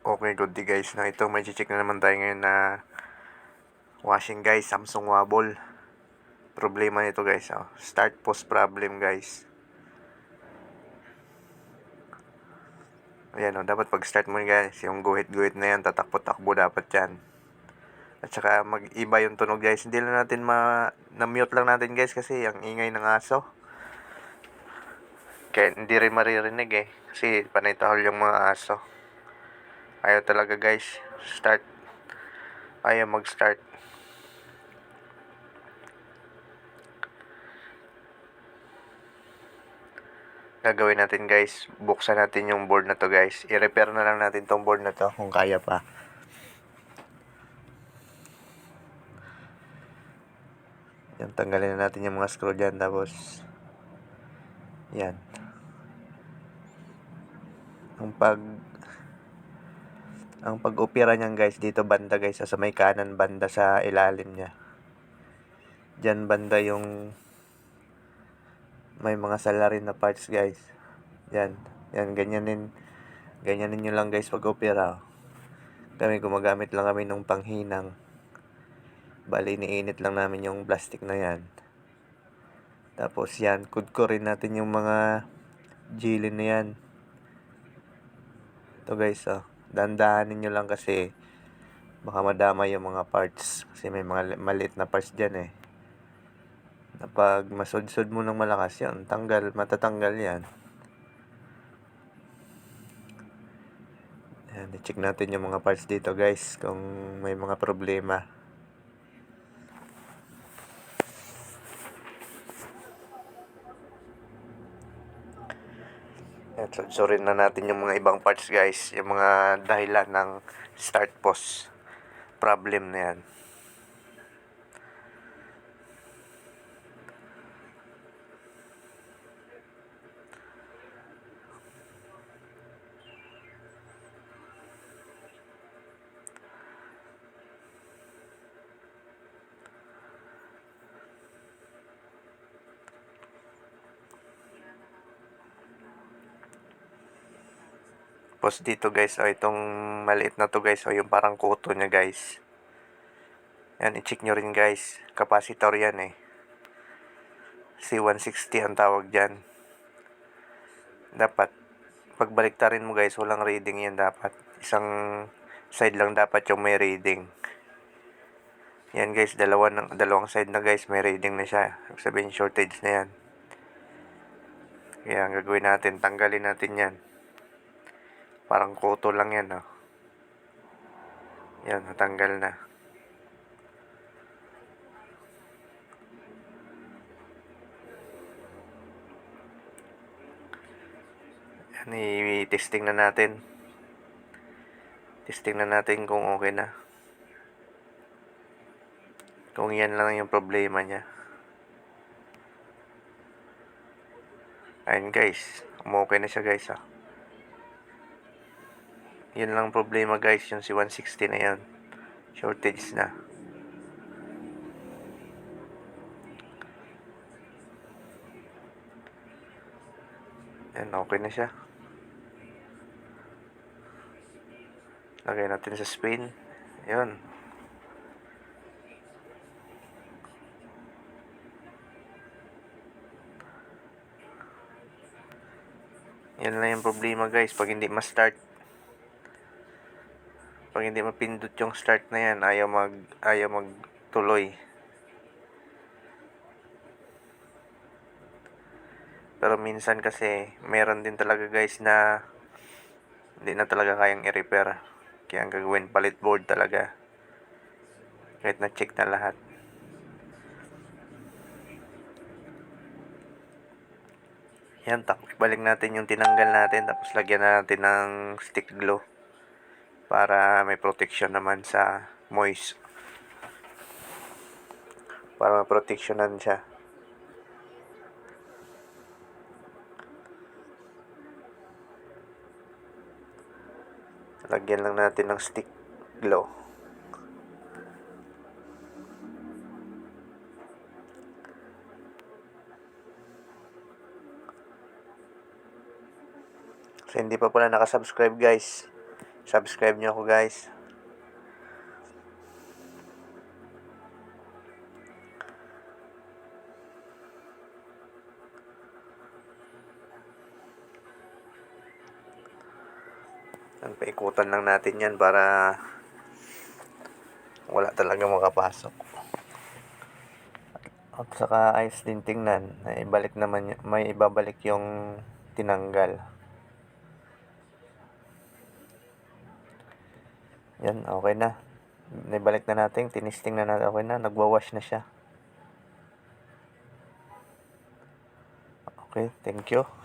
Okay, good day guys. Na ito, may check na naman tayo ngayon na washing guys, Samsung Wobble. Problema nito guys, start post problem guys. Ayan dapat pag start mo guys, yung guhit-guhit na yan, tatakbo-takbo dapat yan. At saka mag-iba yung tunog guys. Hindi lang natin na-mute lang natin guys kasi ang ingay ng aso. Kaya hindi rin maririnig kasi panay tahol yung mga aso. Ayaw talaga guys, start. Ayaw mag-start. Gagawin natin guys, buksan natin yung board na to guys. I-repair na lang natin tong board na to kung kaya pa. Yan, tanggalin na natin yung mga screw dyan. Tapos yan, ang pag-opera niyan guys, dito banda guys, sa may kanan banda sa ilalim niya. Diyan banda yung may mga salarin na parts guys. Yan, ganyanin nyo lang guys pag opera. Kami gumagamit lang kami ng panghinang. Bali, iniinit lang namin yung plastic na yan. Tapos yan, kudkurin natin yung mga jilin na yan. Ito guys, dandahanin nyo lang kasi baka madama yung mga parts. Kasi may mga maliit na parts dyan na pag masudsud mo ng malakas yan, matatanggal yan. Yan, i-check natin yung mga parts dito guys kung may mga problema. Yan, sudsurin na natin yung mga ibang parts guys, yung mga dahilan ng start pause problem na yan. Tapos dito guys, itong maliit na to guys, yung parang kuto niya guys. Yan, i-check nyo rin guys. Capacitor yan C160 ang tawag dyan. Dapat, pagbaliktarin mo guys, walang reading yan dapat. Isang side lang dapat yung may reading. Yan guys, dalawang side na guys, may reading na siya. Sabihin shortage na yan. Kaya ang gagawin natin, tanggalin natin yan. Parang kuto lang yan Yan, natanggal na. Yan, i-testing na natin. Testing na natin kung okay na. Kung yan lang yung problema niya. Ayun guys, okay na siya guys Yan lang problema guys, yung si 160 na yan. Shortage na. Yan, okay na siya. Lagay natin sa spin. Yun. Yan lang yung problema guys, pag hindi ma-start. Pag hindi mapindot yung start na yan, ayaw magtuloy. Pero minsan kasi, meron din talaga guys na hindi na talaga kayang i-repair. Kaya ang gagawin, palit board talaga. Kahit na-check na lahat. Yan, balik natin yung tinanggal natin. Tapos lagyan natin ng stick glue. Para may protection naman sa moist. Para ma-protectionan siya. Lagyan lang natin ng stick glue. So, hindi pa pala nakasubscribe guys, Subscribe nyo ako guys. Ang paikutan lang natin yan para wala talaga makapasok. At saka ayos din tingnan. May ibabalik yung tinanggal. Yan, okay na. Naibalik na natin. Tinisting na natin. Okay na. Nagwawash na siya. Okay, thank you.